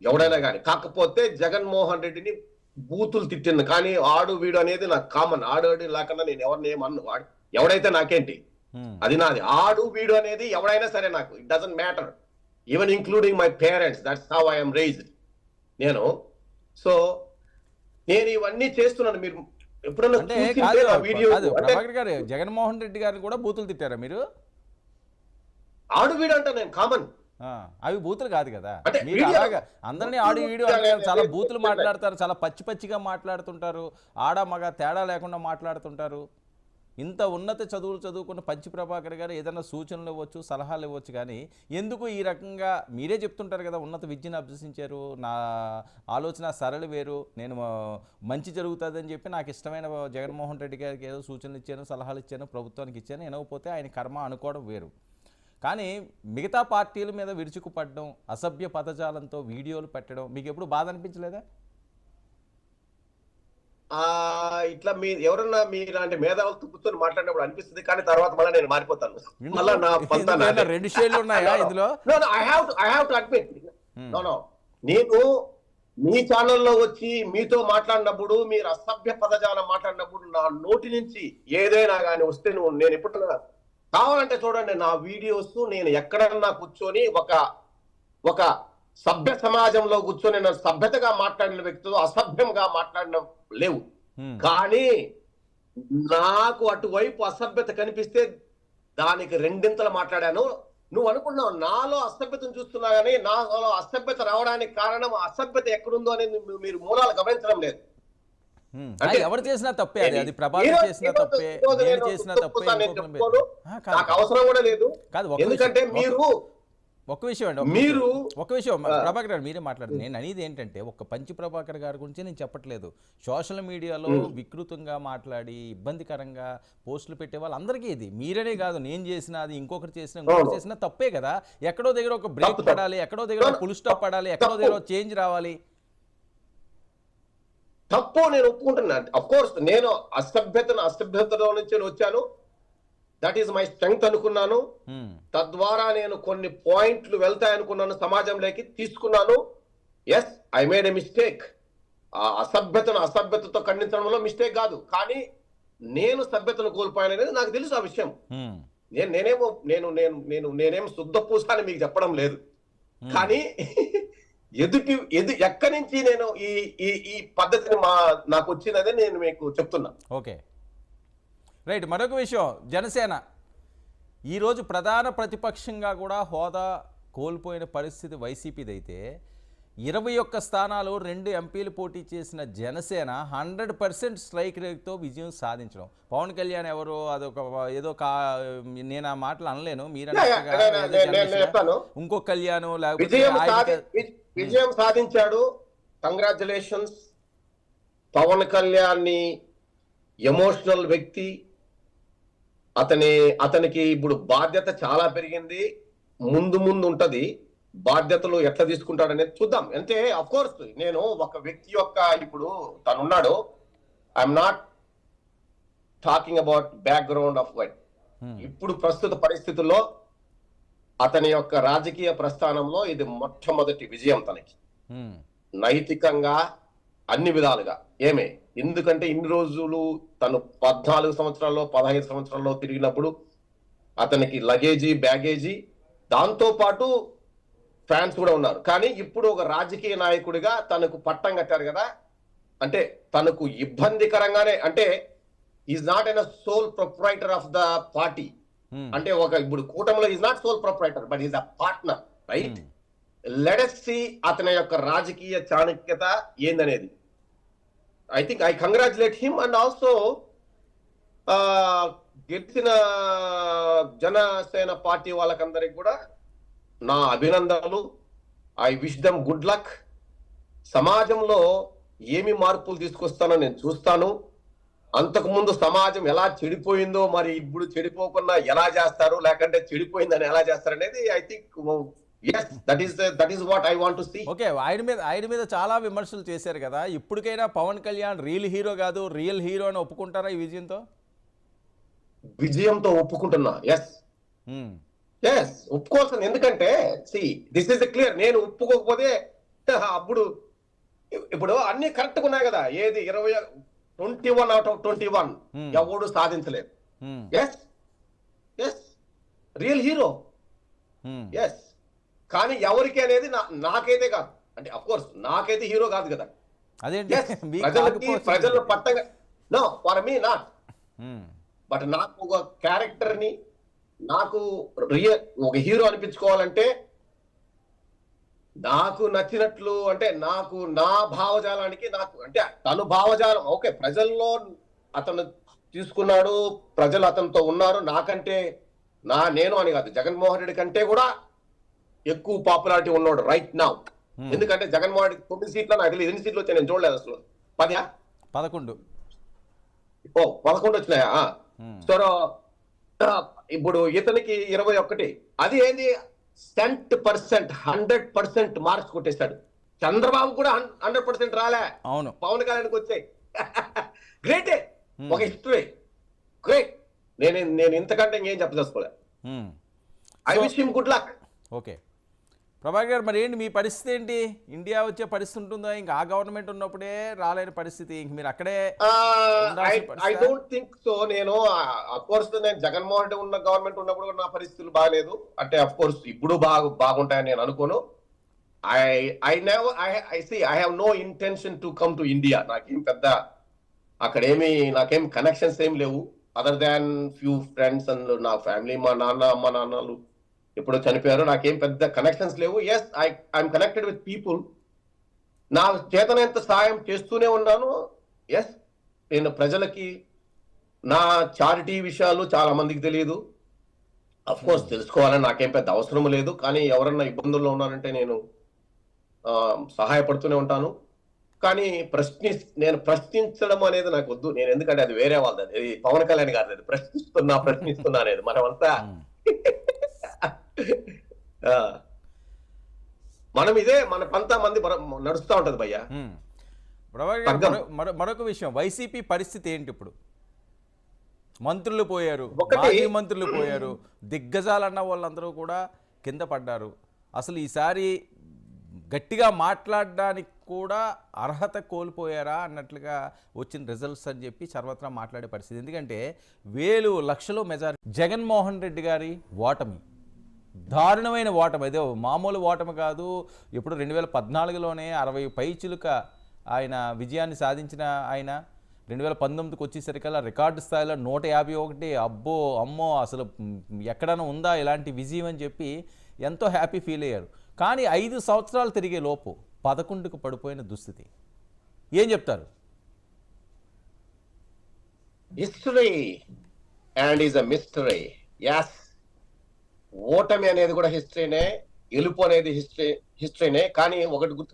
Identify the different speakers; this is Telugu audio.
Speaker 1: ఎవడైనా కానీ. కాకపోతే జగన్మోహన్ రెడ్డిని బూతులు తిట్టింది, కానీ ఆడు వీడు అనేది నాకు కామన్. ఆడు లేకుండా నేను ఎవరిని ఏమన్ను. వాడు ఎవడైతే నాకేంటి, అది నాది. ఆడు వీడు అనేది ఎవడైనా సరే నాకు it doesn't matter, even including my parents. That's how I'm raised నేను. సో నేను ఇవన్నీ చేస్తున్నాను. మీరు ఎప్పుడన్నా వీడియో
Speaker 2: జగన్మోహన్ రెడ్డి గారిని కూడా బూతులు తిట్టారా మీరు?
Speaker 1: ఆడు వీడు అంట నేను కామన్.
Speaker 2: అవి బూతులు కాదు కదా. మీరు అలాగా అందరినీ ఆడు వీడు అంటే చాలా బూతులు మాట్లాడతారు, చాలా పచ్చి పచ్చిగా మాట్లాడుతుంటారు, ఆడ మగ తేడా లేకుండా మాట్లాడుతుంటారు. ఇంత ఉన్నత చదువులు చదువుకున్న పంచి ప్రభాకర్ గారు ఏదైనా సూచనలు ఇవ్వచ్చు, సలహాలు ఇవ్వచ్చు, కానీ ఎందుకు ఈ రకంగా మీరే చెప్తుంటారు కదా, ఉన్నత విద్యను అభ్యసించారు, నా ఆలోచన సరళి వేరు, నేను మంచి జరుగుతుందని చెప్పి నాకు ఇష్టమైన జగన్మోహన్ రెడ్డి గారికి ఏదో సూచనలు ఇచ్చాను, సలహాలు ఇచ్చాను, ప్రభుత్వానికి ఇచ్చాను, వినకపోతే ఆయన కర్మ అనుకోవడం వేరు. కానీ మిగతా పార్టీల మీద విరుచుకుపడడం, అసభ్య పదజాలంతో వీడియోలు పెట్టడం మీకు ఎప్పుడు బాధ అనిపించలేదా?
Speaker 1: ఇట్లా ఎవరన్నా మీలాంటి మేధావులతో కూర్చొని మాట్లాడినప్పుడు అనిపిస్తుంది, కానీ తర్వాత మళ్ళీ నేను మారిపోతాను. మళ్ళీ నా
Speaker 2: రెండు షేడ్లు ఉన్నాయా ఇందులో?
Speaker 1: నేను మీ ఛానల్లో వచ్చి మీతో మాట్లాడినప్పుడు, మీరు అసభ్య పదజాలం మాట్లాడినప్పుడు నా నోటి నుంచి ఏదైనా కానీ వస్తే నేను ఎప్పుడు కావాలంటే చూడండి నా వీడియోస్. నేను ఎక్కడన్నా కూర్చొని ఒక సభ్య సమాజంలో కూర్చొని నేను సభ్యతగా మాట్లాడిన వ్యక్తులు అసభ్యంగా మాట్లాడిన లేవు. కానీ నాకు అటువైపు అసభ్యత కనిపిస్తే దానికి రెండింతలు మాట్లాడాను. నువ్వు అనుకున్నావు నాలో అసభ్యతను చూస్తున్నా, కానీ నాలో అసభ్యత రావడానికి కారణం అసభ్యత ఎక్కడుందో అనేది మీరు మూలాలు గమనించడం లేదు.
Speaker 2: ఎవరు చేసినా తప్పే, అది ప్రభావం చేసినా తప్పే, నేను చేసినా తప్పే,
Speaker 1: నాకు అవసరం కూడా లేదు. ఎందుకంటే మీరు
Speaker 2: ఒక విషయం ప్రభాకర్ గారు మీరే మాట్లాడుతున్నారు. నేను అనేది ఏంటంటే ఒక్క పంచి ప్రభాకర్ గారి గురించి నేను చెప్పట్లేదు. సోషల్ మీడియాలో వికృతంగా మాట్లాడి ఇబ్బందికరంగా పోస్టులు పెట్టే వాళ్ళందరికీ ఇది మీరనే కాదు, నేను చేసినా అది ఇంకొకటి చేసినా తప్పే కదా. ఎక్కడో దగ్గర ఒక బ్రేక్ పడాలి, ఎక్కడో దగ్గర ఫుల్ స్టాప్ పడాలి, ఎక్కడో దగ్గర చేంజ్ రావాలి.
Speaker 1: తప్పు నేను ఒప్పుకుంటున్నాను. అఫ్ కోర్స్ నేను అసభ్యతలో నుంచి వచ్చాను. దట్ ఈస్ మై స్ట్రెంగ్త్ అనుకున్నాను. తద్వారా నేను కొన్ని పాయింట్లు వెళ్తాయనుకున్నాను, సమాజంలోకి తీసుకున్నాను. Yes, I made a mistake. ఆ అసభ్యతతో ఖండించడంలో మిస్టేక్ కాదు, కానీ నేను సభ్యతను కోల్పోయాననేది నాకు తెలుసు. ఆ విషయం నేనేం శుద్ధ పూస అని మీకు చెప్పడం లేదు. కానీ ఎక్కడి నుంచి నేను ఈ పద్ధతిని నాకు వచ్చినదే నేను మీకు చెప్తున్నా.
Speaker 2: Okay, right. మరొక విషయం, జనసేన ఈరోజు ప్రధాన ప్రతిపక్షంగా కూడా హోదా కోల్పోయిన పరిస్థితి వైసీపీది అయితే 21 స్థానాలు 2 ఎంపీలు పోటీ చేసిన జనసేన 100% స్ట్రైక్ రేట్తో విజయం సాధించడం. పవన్ కళ్యాణ్ ఎవరు అదొక ఏదో నేను ఆ మాటలు అనలేను, ఇంకో కళ్యాణ్
Speaker 1: విజయం సాధించాడు. కంగ్రాచులేషన్స్. పవన్ కళ్యాణ్ ఎమోషనల్ వ్యక్తి. అతనికి ఇప్పుడు బాధ్యత చాలా పెరిగింది. ముందు ఉంటది, బాధ్యతలు ఎట్లా తీసుకుంటాడనేది చూద్దాం. అంటే అఫ్ కోర్స్ నేను ఒక వ్యక్తి యొక్క ఇప్పుడు తనున్నాడు, I'm not talking about background of white. ఇప్పుడు ప్రస్తుత పరిస్థితుల్లో అతని యొక్క రాజకీయ ప్రస్థానంలో ఇది మొట్టమొదటి విజయం తనకి, నైతికంగా అన్ని విధాలుగా. ఎందుకంటే ఇన్ని రోజులు తను 14 సంవత్సరాల్లో 15 సంవత్సరాల్లో తిరిగినప్పుడు అతనికి లగేజీ బ్యాగేజీ, దాంతో పాటు ఫ్యాన్స్ కూడా ఉన్నారు. కానీ ఇప్పుడు ఒక రాజకీయ నాయకుడిగా తనకు పట్టం కట్టారు కదా, అంటే తనకు ఇబ్బందికరంగానే, అంటే is not an sole proprietor of the party. అంటే ఇప్పుడు కూటమిలో is not sole proprietor, but is a partner, right? Let us see అతని యొక్క రాజకీయ చాణక్యత ఏందనేది. I think I congratulate him. And also గెలిచిన జనసేన పార్టీ వాళ్ళకందరికి కూడా నా అభినందనలు. I wish them good luck. సమాజంలో ఏమి మార్పులు తీసుకొస్తానో నేను చూస్తాను. అంతకుముందు సమాజం ఎలా చెడిపోయిందో మరి ఇప్పుడు చెడిపోకుండా ఎలా చేస్తారు, లేకంటే చెడిపోయిందని ఎలా చేస్తారు అనేది I think that is what I want to see.
Speaker 2: Okay, ఆయన మీద చాలా విమర్శలు చేశారు కదా. ఇప్పటికైనా పవన్ కళ్యాణ్ రియల్ హీరో కాదు, రియల్ హీరో అని ఒప్పుకుంటారా ఈ విజయంతో?
Speaker 1: ఒప్పుకుంటున్నా. ఎస్ ఒప్పుకోవాల్సింది. ఎందుకంటే దిస్ ఇస్ క్లియర్. నేను ఒప్పుకోకపోతే అప్పుడు ఇప్పుడు అన్ని కరెక్ట్గా ఉన్నాయి కదా, ఏది 21 out of 21 ఎవడు సాధించలేదు. Yes yes real hero, yes. కానీ ఎవరికి అనేది నాకైతే కాదు, అంటే అఫ్ కోర్స్ నాకైతే హీరో కాదు కదా. ప్రజల పట్టంగా no for me not, but నాకు ఒక క్యారెక్టర్ ని, నాకు ఒక హీరో అనిపించుకోవాలంటే నాకు నచ్చినట్లు, అంటే నాకు నా భావజాలానికి, నాకు అంటే తను భావజాలం ఓకే, ప్రజల్లో అతను తీసుకున్నాడు, ప్రజలు అతనితో ఉన్నారు. నాకంటే నేను అని కాదు, జగన్మోహన్ రెడ్డి కంటే కూడా ఎక్కువ పాపులారిటీ ఉన్నాడు రైట్ నౌ. ఎందుకంటే జగన్మోహన్ రెడ్డి 9 సీట్లు, నాకు తెలియదు ఎన్ని సీట్లు వచ్చాయి, నేను చూడలేదు అసలు. 11 వచ్చినాయా? సో ఇప్పుడు ఇతనికి 21. అది ఏంది 100% మార్క్స్ కొట్టేశాడు. చంద్రబాబు కూడా 100% రాలే,
Speaker 2: అవును,
Speaker 1: పవన్ కళ్యాణ్కి వచ్చాయి. గ్రేటే, ఒక హిస్టరీ, గ్రేట్. నేను ఇంతకంటే ఇంకేం చెప్పదలుచుకోలే. I wish him good luck.
Speaker 2: Okay Prabhakar garu, మరి ఏంటి మీ పరిస్థితి ఏంటి? ఇండియా వచ్చే పరిస్థితి ఉంటుందా? ఇంకా ఆ గవర్నమెంట్ ఉన్నప్పుడే రాలేని పరిస్థితి, ఇంక మీరు అక్కడే?
Speaker 1: I don't think so. నేను అఫ్కోర్స్ నేను జగన్మోహన్ రెడ్డి ఉన్న గవర్నమెంట్ ఉన్నప్పుడు కూడా నా పరిస్థితులు బాగాలేదు, అంటే అఫ్కోర్స్ ఇప్పుడు బాగుంటాయని నేను అనుకోను. I have no intention to come to India. నాకేం పెద్ద అక్కడేమి నాకేం కనెక్షన్స్ ఏం లేవు, other than few friends and నా ఫ్యామిలీ, మా నాన్న అమ్మ నాన్నలు ఎప్పుడో చనిపోయారు, నాకేం పెద్ద కనెక్షన్స్ లేవు. Yes, I'm connected with people, నా చేతనంత సాయం చేస్తూనే ఉన్నాను. ఎస్, నేను ప్రజలకి నా చారిటీ విషయాలు చాలా మందికి తెలియదు, అఫ్ కోర్స్ తెలుసుకోవాలని నాకేం పెద్ద అవసరం లేదు. కానీ ఎవరన్నా ఇబ్బందుల్లో ఉన్నారంటే నేను సహాయపడుతూనే ఉంటాను. కానీ నేను ప్రశ్నించడం అనేది నాకు వద్దు. నేను ఎందుకంటే అది వేరే వాళ్ళది, అది పవన్ కళ్యాణ్ గారిది. అది ప్రశ్నిస్తున్నా అనేది మనమంతా మనం ఇదే మన పంతా మంది నడుస్తూ ఉంటది భయ్యా.
Speaker 2: మరొక విషయం, వైసీపీ పరిస్థితి ఏంటి ఇప్పుడు? మంత్రులు పోయారు, మాజీ మంత్రులు పోయారు, దిగ్గజాలన్న వాళ్ళందరూ కూడా కింద పడ్డారు. అసలు ఈసారి గట్టిగా మాట్లాడడానికి కూడా అర్హత కోల్పోయారా అన్నట్లుగా వచ్చిన రిజల్ట్స్ అని చెప్పి సర్వత్రా మాట్లాడే పరిస్థితి. ఎందుకంటే వేలు లక్షలు మెజారిటీ. జగన్మోహన్ రెడ్డి గారి ఓటమి దారుణమైన ఓటమి, అదే మామూలు ఓటమి కాదు. ఇప్పుడు 2014లోనే 60 పైచిలుక ఆయన విజయాన్ని సాధించిన ఆయన 2019కి వచ్చేసరికల్లా రికార్డు స్థాయిలో 151. అబ్బో అమ్మో, అసలు ఎక్కడైనా ఉందా ఇలాంటి విజయం అని చెప్పి ఎంతో హ్యాపీ ఫీల్ అయ్యారు. కానీ 5 సంవత్సరాలు తిరిగే లోపు 11కు పడిపోయిన దుస్థితి. ఏం చెప్తారు?
Speaker 1: History and is a mystery. Yes, ఓటమి అనేది కూడా హిస్టరీనే, గెలుపు అనేది హిస్టరీనే. కానీ ఒకటి గుర్తు